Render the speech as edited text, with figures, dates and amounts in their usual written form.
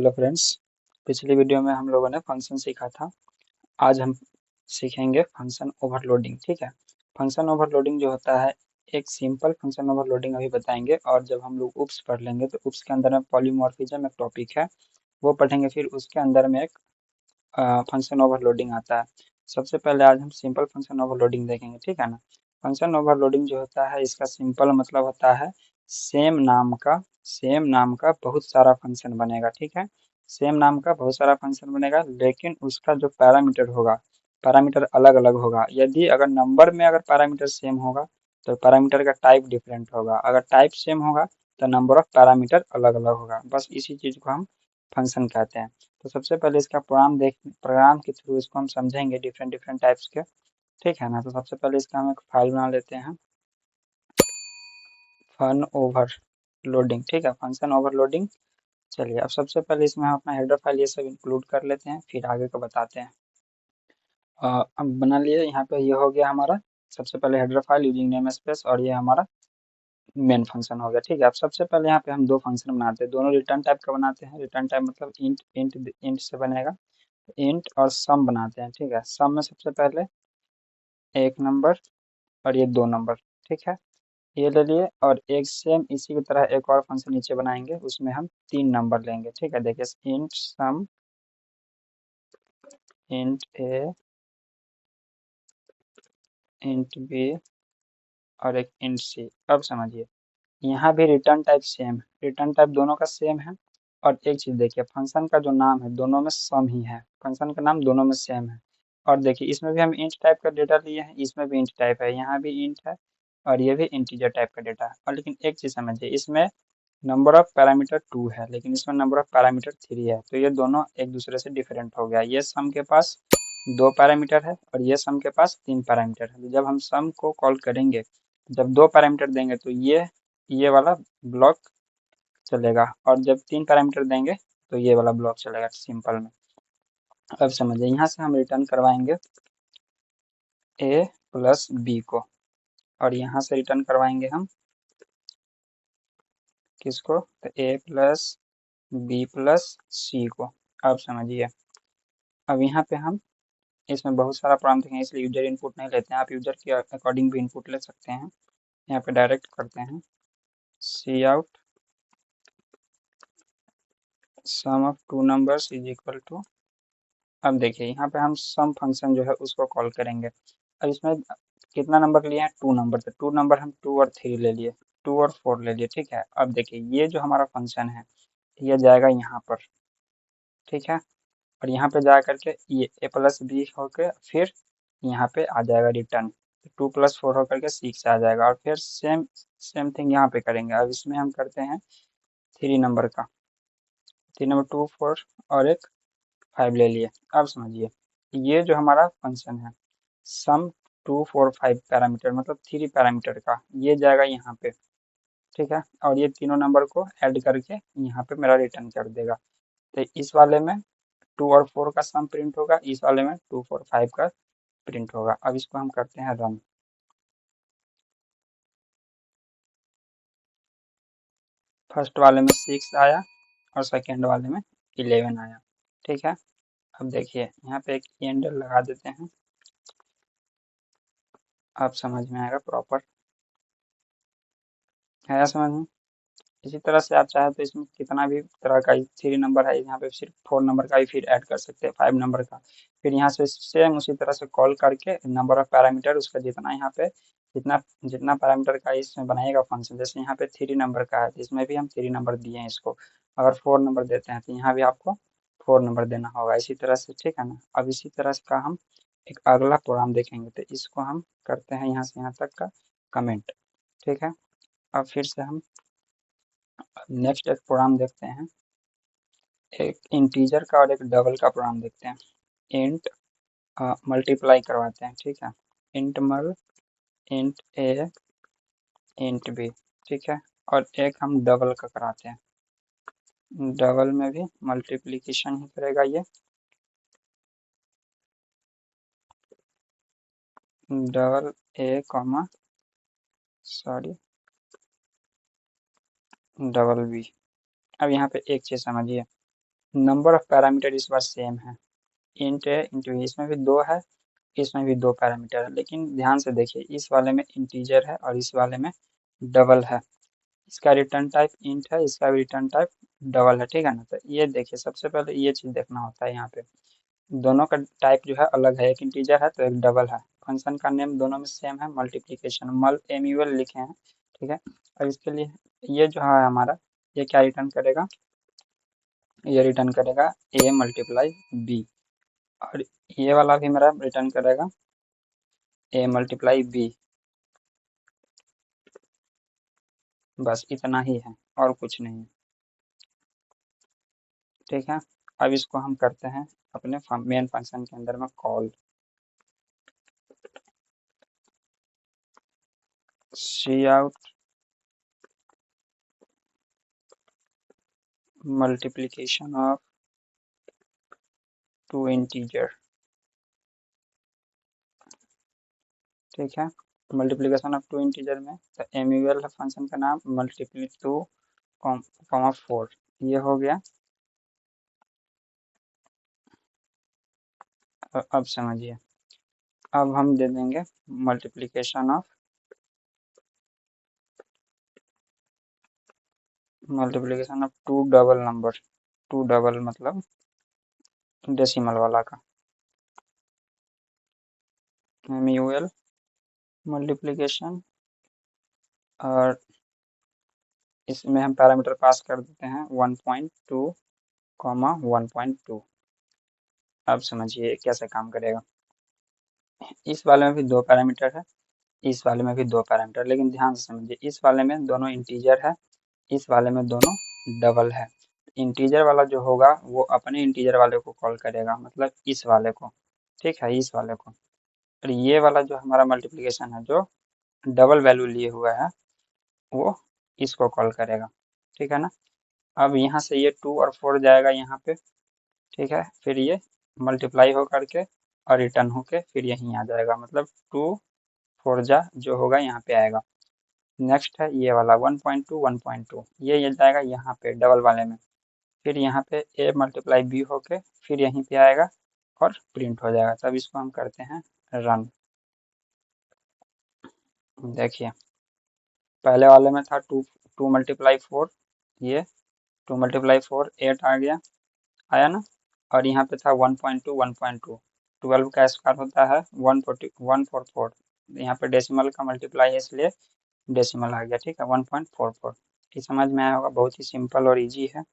Hello friends. पिछली video में हम लोगों ने फंक्शन सीखा था। आज हम सीखेंगे फंक्शन ओवरलोडिंग। ठीक है। फंक्शन ओवरलोडिंग जो होता है, एक सिंपल फंक्शन ओवरलोडिंग अभी बताएंगे, और जब हम लोग उप्स पढ़ लेंगे तो उप्स के अंदर में पॉलीमॉर्फिज्म एक टॉपिक है, वो पढ़ेंगे। फिर उसके अंदर में एक फंक्शन ओवरलोडिंग आता है। सबसे पहले आज हम सिंपल फंक्शन ओवरलोडिंग देखेंगे, ठीक है ना। फंक्शन ओवरलोडिंग जो होता है, इसका सिंपल मतलब होता है सेम नाम का बहुत सारा फंक्शन बनेगा। ठीक है। सेम नाम का बहुत सारा फंक्शन बनेगा, लेकिन उसका जो पैरामीटर होगा, पैरामीटर अलग अलग होगा। यदि अगर नंबर में अगर पैरामीटर सेम होगा तो पैरामीटर का टाइप डिफरेंट होगा, अगर टाइप सेम होगा तो नंबर ऑफ पैरामीटर अलग अलग होगा। बस इसी चीज को हम फंक्शन कहते हैं। तो सबसे पहले इसका प्रोग्राम के थ्रू इसको हम समझेंगे, डिफरेंट डिफरेंट टाइप्स के। ठीक है ना। तो सबसे पहले इसका हम एक फाइल बना लेते हैं, फन ओवरलोडिंग। ठीक है, फंक्शन ओवरलोडिंग। चलिए, अब सबसे पहले इसमें हम अपना हेडर फाइल ये सब इंक्लूड कर लेते हैं, फिर आगे का बताते हैं। अब बना लिए, यहाँ पे ये हो गया हमारा सबसे पहले header file using name space, और ये हमारा मेन फंक्शन हो गया। ठीक है। अब सबसे पहले यहाँ पे हम दो फंक्शन बनाते हैं, दोनों रिटर्न टाइप का बनाते हैं। रिटर्न टाइप मतलब इंट इंट इंट से बनेगा, इंट और सम बनाते हैं। ठीक है। सम में सबसे पहले एक नंबर और ये दो नंबर। ठीक है, ये ले लिए। और एक सेम इसी की तरह एक और फंक्शन नीचे बनाएंगे, उसमें हम तीन नंबर लेंगे। ठीक है, देखिए इंट सम, इंट ए, इंट बी और एक इंट सी। अब समझिए, यहाँ भी रिटर्न टाइप सेम है, रिटर्न टाइप दोनों का सेम है। और एक चीज देखिए, फंक्शन का जो नाम है दोनों में सम ही है, फंक्शन का नाम दोनों में सेम है। और देखिए, इसमें भी हम इंट टाइप का डेटा लिए हैं, इसमें भी इंट टाइप है, यहाँ भी इंट है और ये भी इंटीजर टाइप का डेटा है। और लेकिन एक चीज समझिए, इसमें नंबर ऑफ पैरामीटर 2 है, लेकिन इसमें नंबर ऑफ पैरामीटर 3 है। तो ये दोनों एक दूसरे से डिफरेंट हो गया। ये सम के पास दो पैरामीटर है और ये सम के पास तीन पैरामीटर है। तो जब हम सम को कॉल करेंगे, जब दो पैरामीटर देंगे तो ये वाला ब्लॉक चलेगा, और जब तीन पैरामीटर देंगे तो ये वाला ब्लॉक चलेगा, सिंपल में। अब समझिए, यहाँ से हम रिटर्न करवाएंगे a प्लस बी को, और यहाँ से रिटर्न करवाएंगे हम किसको, तो a प्लस बी प्लस सी को। अब समझिए, अब यहाँ पे हम इसमें बहुत सारा प्रोग्राम देखेंगे, इसलिए यूजर इनपुट नहीं लेते हैं। आप यूजर के अकॉर्डिंग भी इनपुट ले सकते हैं। यहाँ पे डायरेक्ट करते हैं see out sum of two numbers is equal to. अब देखिए, यहाँ पे हम सम फंक्शन जो है उसको कॉल करेंगे। अब इसमें कितना नंबर लिए हैं, टू नंबर। तो टू नंबर हम 2 और 3 ले लिए, 2 और 4 ले लिए। ठीक है। अब देखिए, ये जो हमारा फंक्शन है ये जाएगा यहाँ पर। ठीक है। और यहाँ पे जा करके ये a प्लस बी होकर फिर यहाँ पे आ जाएगा रिटर्न, 2 + 4 होकर के 6 आ जाएगा। और फिर सेम सेम थिंग यहाँ पे करेंगे। अब इसमें हम करते हैं 3 नंबर का, 3 नंबर 2 4 और एक 5 ले लिए। अब समझिए, ये जो हमारा फंक्शन है सम 2 4 5 पैरामीटर मतलब 3 पैरामीटर का, ये जाएगा यहाँ पे। ठीक है। और ये तीनों नंबर को ऐड करके यहाँ पे मेरा रिटर्न कर देगा। तो इस वाले में 2 और 4 का सम प्रिंट होगा, इस वाले में 2 4 5 का प्रिंट होगा। अब इसको हम करते हैं रन। फर्स्ट वाले में 6 आया और सेकेंड वाले में 11 आया। ठीक है। अब देखिए, यहाँ पे एक एंड लगा देते हैं, आप समझ में आएगा प्रॉपर है समझ में। इसी तरह से आप चाहे तो इसमें कितना भी तरह का 3 नंबर है, यहाँ पे सिर्फ 4 नंबर का भी फिर ऐड कर सकते हैं, 5 नंबर का। फिर यहाँ से सेम उसी तरह से कॉल करके नंबर ऑफ पैरामीटर उसका जितना यहाँ पे जितना जितना पैरामीटर का इसमें बनाएगा फंक्शन। जैसे यहाँ पे 3 नंबर का है तो इसमें भी हम 3 नंबर दिए हैं इसको। अगर 4 नंबर देते हैं तो यहाँ भी आपको 4 नंबर देना होगा, इसी तरह से। ठीक है ना। अब इसी तरह से का हम एक अगला प्रोग्राम देखेंगे, तो इसको हम करते हैं यहाँ से यहाँ तक का कमेंट। ठीक है। अब फिर से हम नेक्स्ट एक प्रोग्राम देखते हैं, एक इंटीजर का और एक डबल का प्रोग्राम देखते हैं। इंट मल्टीप्लाई करवाते हैं। ठीक है, इंट मल इंट ए इंट बी। ठीक है। और एक हम डबल का कराते हैं, डबल में भी मल्टीप्लिकेशन ही करेगा ये, double A comma sorry double B. अब यहाँ पे एक चीज समझिए, नंबर ऑफ पैरामीटर इस बार सेम है, इंट है इंटू, इसमें भी दो है, इसमें भी दो पैरामीटर है, लेकिन ध्यान से देखिए इस वाले में इंटीजर है और इस वाले में डबल है। इसका रिटर्न टाइप इंट है, इसका भी रिटर्न टाइप डबल है, ठीक है ना। तो ये देखिए सबसे पहले ये चीज देखना होता है यहाँ पे, दोनों का टाइप जो है अलग है, एक इंटीजर है तो एक डबल है। फंक्शन का नेम दोनों में सेम है, मल्टीप्लीकेशन मल एम्यूएल लिखे हैं, ठीक है। और इसके लिए ये जो है हमारा, ये क्या रिटर्न करेगा, ये रिटर्न करेगा ए मल्टीप्लाई बी, और ये वाला भी मेरा रिटर्न करेगा ए मल्टीप्लाई बी। बस इतना ही है और कुछ नहीं है, ठीक है। अब इसको हम करते हैं अपने मेन फंक्शन के अंदर में call, cout multiplication of two integer, ठीक है। मल्टीप्लीकेशन ऑफ टू इंटीजर में तो एम्यूएल है फंक्शन का नाम, मल्टीप्ली टू कॉमा 4, ये हो गया। अब समझिए, अब हम दे देंगे multiplication of two double number, two double मतलब डेसिमल वाला का, एम्यूएल मल्टीप्लीकेशन, और इसमें हम पैरामीटर पास कर देते हैं 1.2 कॉमा 1.2। अब समझिए कैसे काम करेगा, इस वाले में भी दो पैरामीटर है, इस वाले में भी दो पैरामीटर, लेकिन ध्यान से समझिए इस वाले में दोनों इंटीजर है, इस वाले में दोनों डबल है। इंटीजर वाला जो होगा वो अपने इंटीजर वाले को कॉल करेगा, मतलब इस वाले को, ठीक है, इस वाले को। और ये वाला जो हमारा मल्टीप्लिकेशन है जो डबल वैल्यू लिए हुआ है वो इसको कॉल करेगा, ठीक है ना। अब यहाँ से ये 2 और 4 जाएगा यहाँ पे, ठीक है, फिर ये मल्टीप्लाई हो करके और रिटर्न होके फिर यहीं आ जाएगा, मतलब 2 4 जा जो होगा यहाँ पे आएगा। नेक्स्ट है ये वाला 1.2 1.2, ये जाएगा यहाँ पे डबल वाले में, फिर यहाँ पे ए मल्टीप्लाई बी होके फिर यहीं पे आएगा और प्रिंट हो जाएगा। तब इसको हम करते हैं रन। देखिए पहले वाले में था 2 मल्टीप्लाई 4, ये 2 मल्टीप्लाई 4 8 आ गया, आया ना। और यहाँ पे था 1.2 1.2, 12 का स्क्वायर होता है 144, यहाँ पे डेसिमल का मल्टीप्लाई है इसलिए डेसिमल आ गया, ठीक है, 1.44। ये समझ में आया होगा, बहुत ही सिंपल और इजी है।